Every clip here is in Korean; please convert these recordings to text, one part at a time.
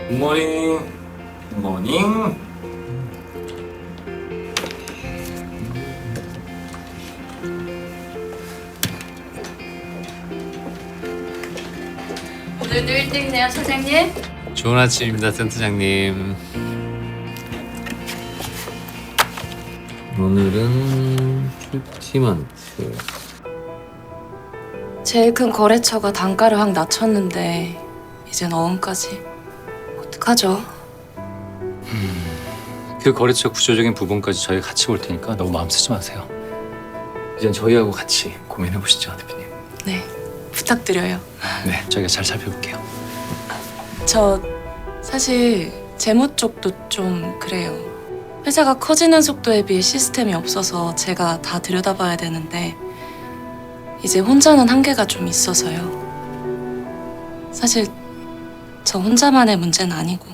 굿모닝. 굿모닝. 오늘도 1등이네요, 사장님. 좋은 아침입니다, 센터장님. 오늘은 큐티먼트. 제일 큰 거래처가 단가를 확 낮췄는데 이젠 어음까지. 어떡하죠? 그 거래처 구조적인 부분까지 저희가 같이 볼 테니까 너무 마음 쓰지 마세요. 이젠 저희하고 같이 고민해 보시죠, 대표님. 네, 부탁드려요. 네, 저희가 잘 살펴볼게요. 저 사실 재무 쪽도 좀 그래요. 회사가 커지는 속도에 비해 시스템이 없어서 제가 다 들여다봐야 되는데 이제 혼자는 한계가 좀 있어서요. 사실 저 혼자만의 문제는 아니고.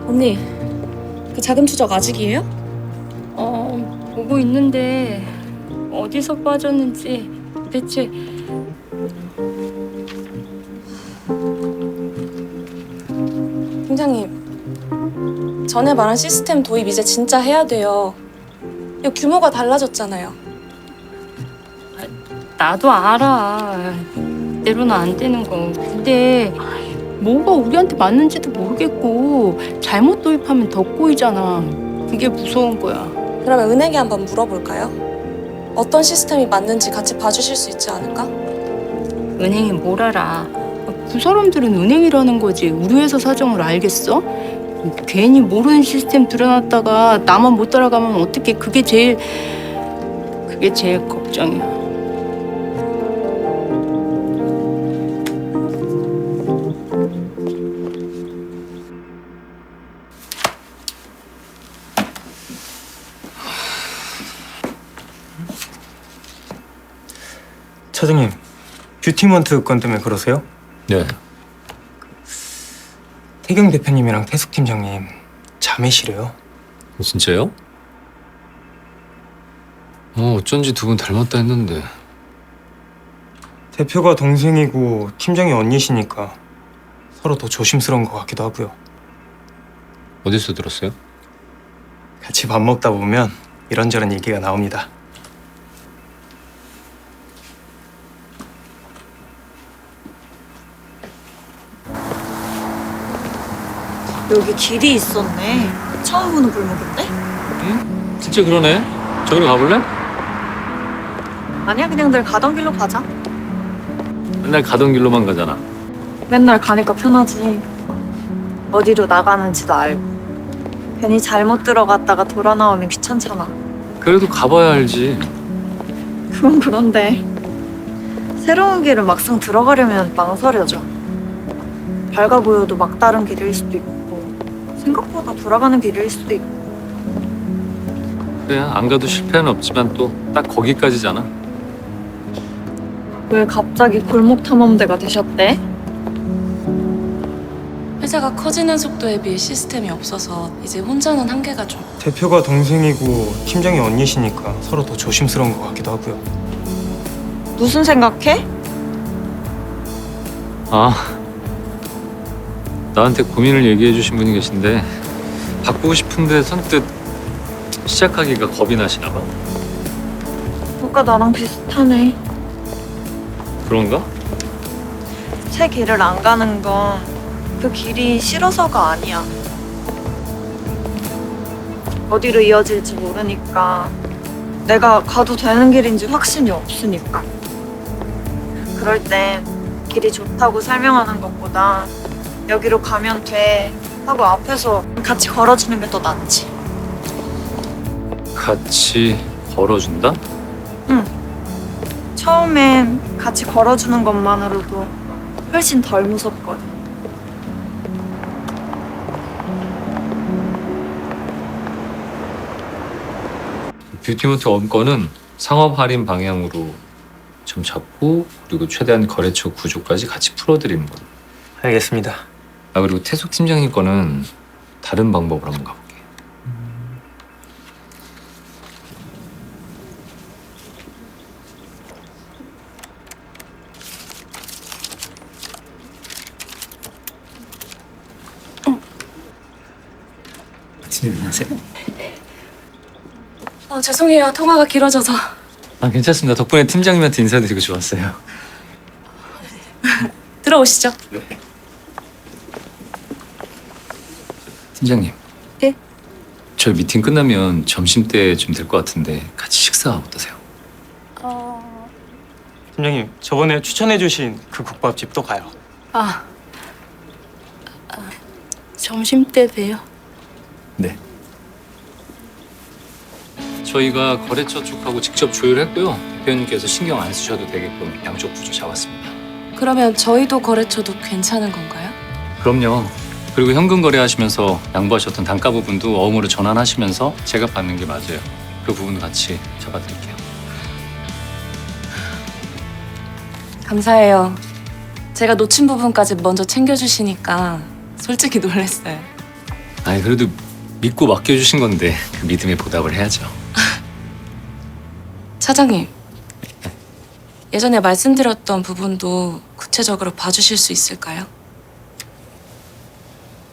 언니, 그 자금 추적 아직이에요? 보고 있는데 어디서 빠졌는지 대체. 팀장님, 전에 말한 시스템 도입 이제 진짜 해야 돼요. 이거 규모가 달라졌잖아요. 나도 알아. 때로는 안 되는 거. 근데 뭐가 우리한테 맞는지도 모르겠고 잘못 도입하면 더 꼬이잖아. 그게 무서운 거야. 그러면 은행에 한번 물어볼까요? 어떤 시스템이 맞는지 같이 봐주실 수 있지 않을까? 은행이 뭘 알아. 그 사람들은 은행이라는 거지 우리 회사 사정을 알겠어? 괜히 모르는 시스템 들여놨다가 나만 못 따라가면 어떡해. 그게 제일 걱정이야. 차장님, 뷰티먼트 건 때문에 그러세요? 네. 태경 대표님이랑 태숙 팀장님 자매시래요. 진짜요? 어쩐지 두 분 닮았다 했는데. 대표가 동생이고 팀장이 언니시니까 서로 더 조심스러운 것 같기도 하고요. 어디서 들었어요? 같이 밥 먹다 보면 이런저런 얘기가 나옵니다. 여기 길이 있었네. 처음 보는 골목인데? 진짜 그러네. 저기로 가볼래? 아니야, 그냥 늘 가던 길로 가자. 맨날 가던 길로만 가잖아. 맨날 가니까 편하지. 어디로 나가는지도 알고. 괜히 잘못 들어갔다가 돌아 나오면 귀찮잖아. 그래도 가봐야 알지. 그건 그런데 새로운 길을 막상 들어가려면 망설여져. 밝아 보여도 막다른 길일 수도 있고 생각보다 돌아가는 길일 수도 있고. 그래, 안 가도 실패는 없지만 또 딱 거기까지잖아. 왜 갑자기 골목 탐험대가 되셨대? 회사가 커지는 속도에 비해 시스템이 없어서 이제 혼자는 한계가 좀. 대표가 동생이고 팀장이 언니시니까 서로 더 조심스러운 것 같기도 하고요. 무슨 생각해? 나한테 고민을 얘기해 주신 분이 계신데 바꾸고 싶은데 선뜻 시작하기가 겁이 나시나 봐. 오빠 나랑 비슷하네. 그런가? 새 길을 안 가는 건 그 길이 싫어서가 아니야. 어디로 이어질지 모르니까, 내가 가도 되는 길인지 확신이 없으니까. 그럴 땐 길이 좋다고 설명하는 것보다 여기로 가면 돼 하고 앞에서 같이 걸어주는 게 더 낫지. 같이 걸어준다? 처음엔 같이 걸어주는 것만으로도 훨씬 덜 무섭거든. 뷰티먼트 원건은 상업 할인 방향으로 좀 잡고 그리고 최대한 거래처 구조까지 같이 풀어드리는 거예요. 알겠습니다. 그리고 태숙 팀장님 거는 다른 방법으로 한번 가볼게. 안녕하세요. 죄송해요. 통화가 길어져서. 아, 괜찮습니다. 덕분에 팀장님한테 인사드리고 좋았어요. 들어오시죠. 팀장님. 네? 저희 미팅 끝나면 점심때쯤 될 것 같은데 같이 식사 어떠세요? 팀장님, 저번에 추천해주신 그 국밥집 또 가요. 점심 때 봬요. 네. 저희가 거래처 쪽하고 직접 조율했고요. 대표님께서 신경 안 쓰셔도 되게끔 양쪽 구조 잡았습니다. 그러면 저희도 거래처도 괜찮은 건가요? 그럼요. 그리고 현금 거래하시면서 양보하셨던 단가 부분도 어음으로 전환하시면서 제가 받는 게 맞아요. 그 부분도 같이 잡아드릴게요. 감사해요. 제가 놓친 부분까지 먼저 챙겨주시니까 솔직히 놀랐어요. 아니 그래도 믿고 맡겨주신 건데 그 믿음에 보답을 해야죠. 차장님, 예전에 말씀드렸던 부분도 구체적으로 봐주실 수 있을까요?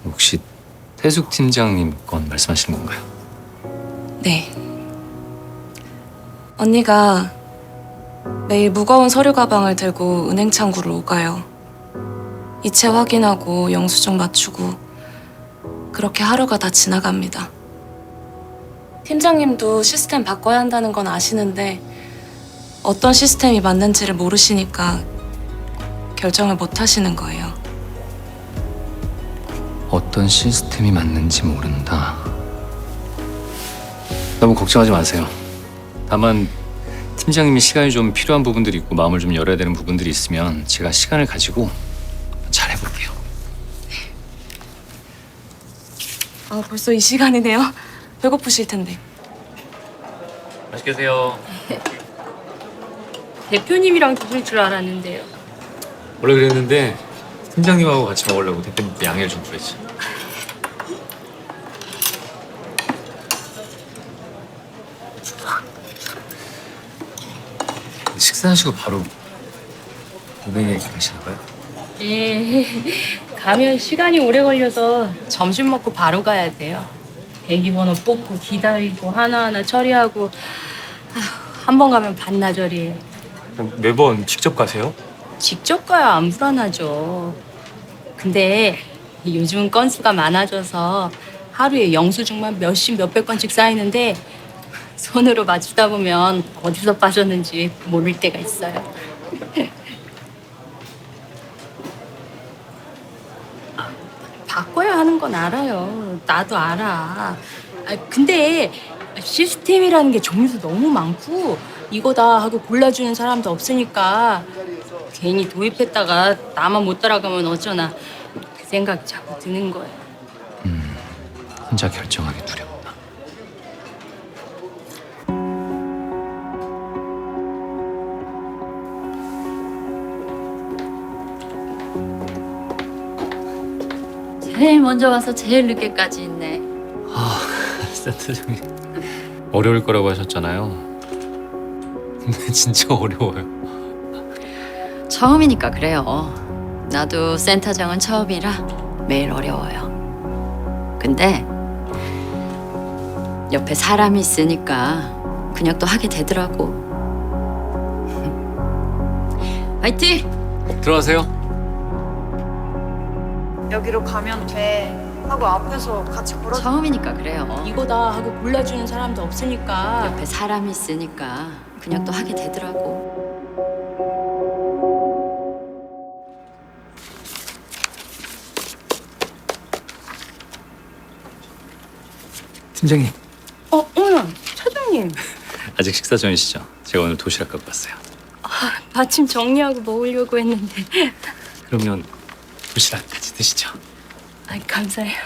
혹시 태숙 팀장님 건 말씀하시는 건가요? 네. 언니가 매일 무거운 서류 가방을 들고 은행 창구를 오가요. 이체 확인하고 영수증 맞추고 그렇게 하루가 다 지나갑니다. 팀장님도 시스템 바꿔야 한다는 건 아시는데 어떤 시스템이 맞는지를 모르시니까 결정을 못 하시는 거예요. 어떤 시스템이 맞는지 모른다. 너무 걱정하지 마세요. 다만 팀장님이 시간이 좀 필요한 부분들이 있고 마음을 좀 열어야 되는 부분들이 있으면 제가 시간을 가지고 잘 해볼게요. 벌써 이 시간이네요. 배고프실 텐데. 맛있게 드세요. 대표님이랑 드실 줄 알았는데요. 원래 그랬는데 팀장님하고 같이 먹으려고 대표님께 양해를 좀 구했지. 식사하시고 바로 은행에 가시나 봐요? 예, 가면 시간이 오래 걸려서 점심 먹고 바로 가야 돼요. 대기번호 뽑고 기다리고 하나하나 처리하고 한 번 가면 반나절이에요. 그럼 매번 직접 가세요? 직접 가야 안 불안하죠. 근데 요즘은 건수가 많아져서 하루에 영수증만 몇십 몇백 건씩 쌓이는데 손으로 맞추다 보면 어디서 빠졌는지 모를 때가 있어요. 바꿔야 하는 건 알아요. 나도 알아. 근데 시스템이라는 게 종류도 너무 많고 이거다 하고 골라주는 사람도 없으니까 괜히 도입했다가 나만 못 따라가면 어쩌나 그 생각이 자꾸 드는 거예요. 혼자 결정하기 두렵다. 제일 먼저 와서 제일 늦게까지 있네. 센터장님 어려울 거라고 하셨잖아요. 근데 진짜 어려워요. 처음이니까 그래요. 나도 센터장은 처음이라 매일 어려워요. 근데 옆에 사람이 있으니까 그냥 또 하게 되더라고. 화이팅! 들어가세요. 여기로 가면 돼 하고 앞에서 같이 걸어. 처음이니까 그래요. 이거다 하고 골라주는 사람도 없으니까 옆에 사람이 있으니까 그냥 또 하게 되더라고. 팀장님 어머나 차장님 아직 식사 전이시죠? 제가 오늘 도시락 갖고 왔어요. 마침 정리하고 먹으려고 했는데 그러면 도시락 같이 드시죠. 감사해요.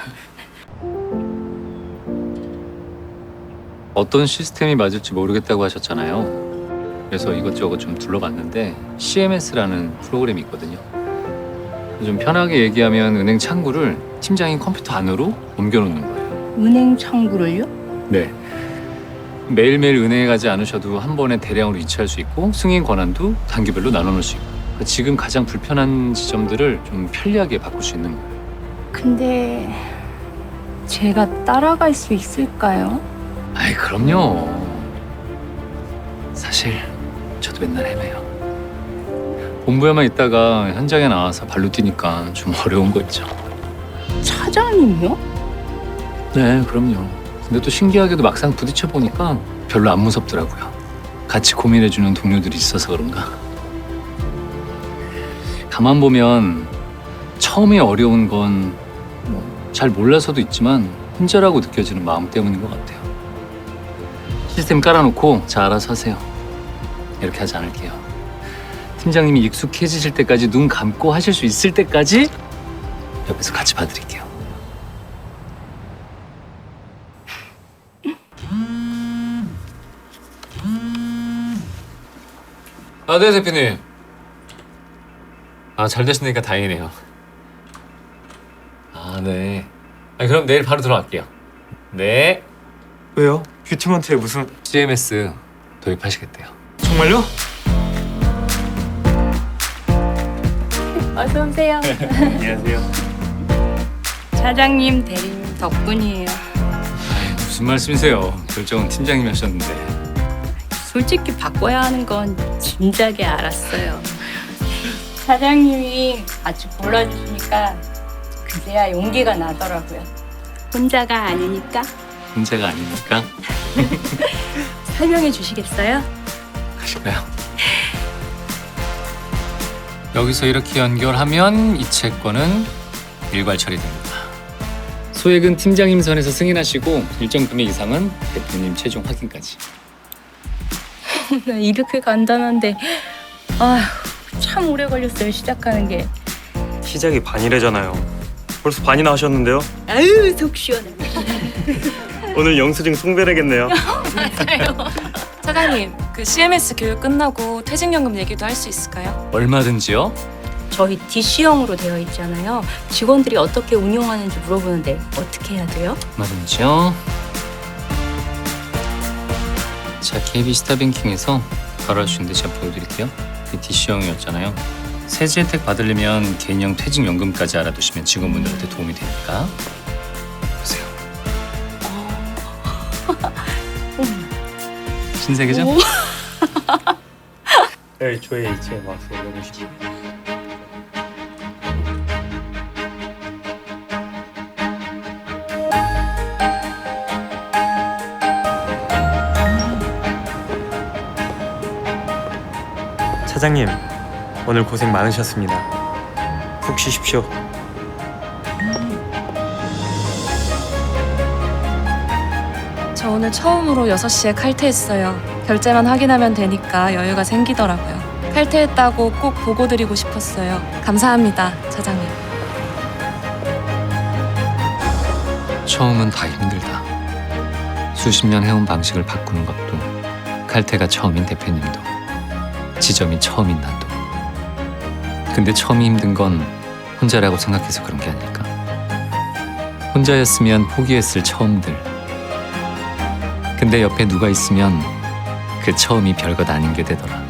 어떤 시스템이 맞을지 모르겠다고 하셨잖아요. 그래서 이것저것 좀 둘러봤는데 CMS라는 프로그램이 있거든요. 좀 편하게 얘기하면 은행 창구를 팀장님 컴퓨터 안으로 옮겨놓는 거예요. 은행 창구를요? 네. 매일매일 은행에 가지 않으셔도 한 번에 대량으로 이체할 수 있고 승인 권한도 단계별로 나눠놓을 수 있고 그러니까 지금 가장 불편한 지점들을 좀 편리하게 바꿀 수 있는 거예요. 근데 제가 따라갈 수 있을까요? 아이 그럼요. 사실 저도 맨날 헤매요. 본부에만 있다가 현장에 나와서 발로 뛰니까 좀 어려운 거 있죠. 차장님이요? 네, 그럼요. 근데 또 신기하게도 막상 부딪혀 보니까 별로 안 무섭더라고요. 같이 고민해주는 동료들이 있어서 그런가. 가만 보면 처음에 어려운 건 잘 몰라서도 있지만 혼자라고 느껴지는 마음 때문인 것 같아요. 시스템 깔아놓고 자 알아서 하세요. 이렇게 하지 않을게요. 팀장님이 익숙해지실 때까지 눈 감고 하실 수 있을 때까지 옆에서 같이 봐드릴게요. 아, 네, 대표님. 아, 잘 되시니까 다행이네요. 아, 네. 아, 그럼 내일 바로 들어갈게요. 네. 왜요? 뷰티먼트에 무슨... CMS 도입하시겠대요. 정말요? 어서 오세요. 안녕하세요. 차장님, 대리님 덕분이에요. 무슨 말씀이세요? 결정은 팀장님이 하셨는데. 솔직히 바꿔야 하는 건 진작에 알았어요. 사장님이 같이 골라주시니까 그제야 용기가 나더라고요. 혼자가 아니니까 문제가 아니니까 설명해 주시겠어요? 가실까요? 여기서 이렇게 연결하면 이 채권은 일괄 처리됩니다. 소액은 팀장님 선에서 승인하시고 일정 금액 이상은 대표님 최종 확인까지. 이렇게 간단한데 참 오래 걸렸어요 시작하는 게. 시작이 반이래잖아요. 벌써 반이나 하셨는데요? 아유 속 시원해. 오늘 영수증 송별해야겠네요. 사장님, 그 CMS 교육 끝나고 퇴직연금 얘기도 할 수 있을까요? 얼마든지요. 저희 DC형으로 되어 있잖아요. 직원들이 어떻게 운용하는지 물어보는데 어떻게 해야 돼요? 얼마든지요. 자, KB 스타뱅킹에서 바로 할 수 있는데 제가 보여드릴게요. 이 DC형이었잖아요. 세제 혜택 받으려면 개인형 퇴직연금까지 알아두시면 직원분들한테 도움이 되니까. 보세요. 신세계죠? 오. 네, 저희 이제 와서 열어주시죠. 차장님, 오늘 고생 많으셨습니다. 푹 쉬십시오. 저 오늘 처음으로 6시에 칼퇴했어요. 결제만 확인하면 되니까 여유가 생기더라고요. 칼퇴했다고 꼭 보고 드리고 싶었어요. 감사합니다, 차장님. 처음은 다 힘들다. 수십 년 해온 방식을 바꾸는 것도, 칼퇴가 처음인 대표님도, 지점이 처음인 나도. 근데 처음이 힘든 건 혼자라고 생각해서 그런 게 아닐까. 혼자였으면 포기했을 처음들. 근데 옆에 누가 있으면 그 처음이 별것 아닌 게 되더라.